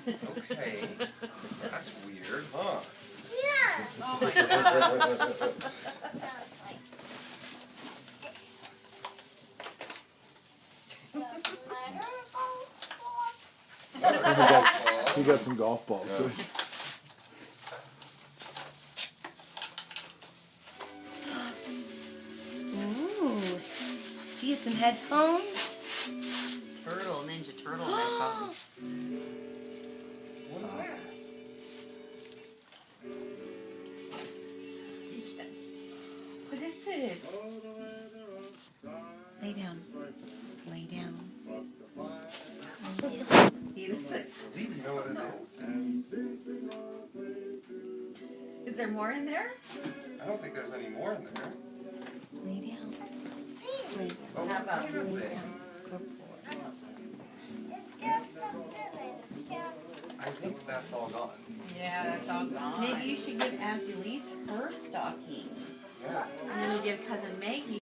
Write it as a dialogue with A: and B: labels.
A: Okay. That's weird, huh?
B: Yeah.
C: Oh my god.
D: He got some golf balls.
A: Yeah.
D: So it's-
E: Ooh. Did you get some headphones?
C: Ninja Turtle headphones.
A: What is that?
C: What is it?
E: Lay down. Lay down.
C: He is sick.
A: Z, do you know what it is?
C: Is there more in there?
A: I don't think there's any more in there.
E: Lay down. Lay down.
A: Oh,
C: How about
A: wait a
E: Lay
A: minute.
E: down. Good boy.
B: It's just something that's
A: I think that's all gone.
C: Yeah, that's all gone. Maybe you should give Auntie Lise her stocking.
A: Yeah.
C: And then you give Cousin Maggie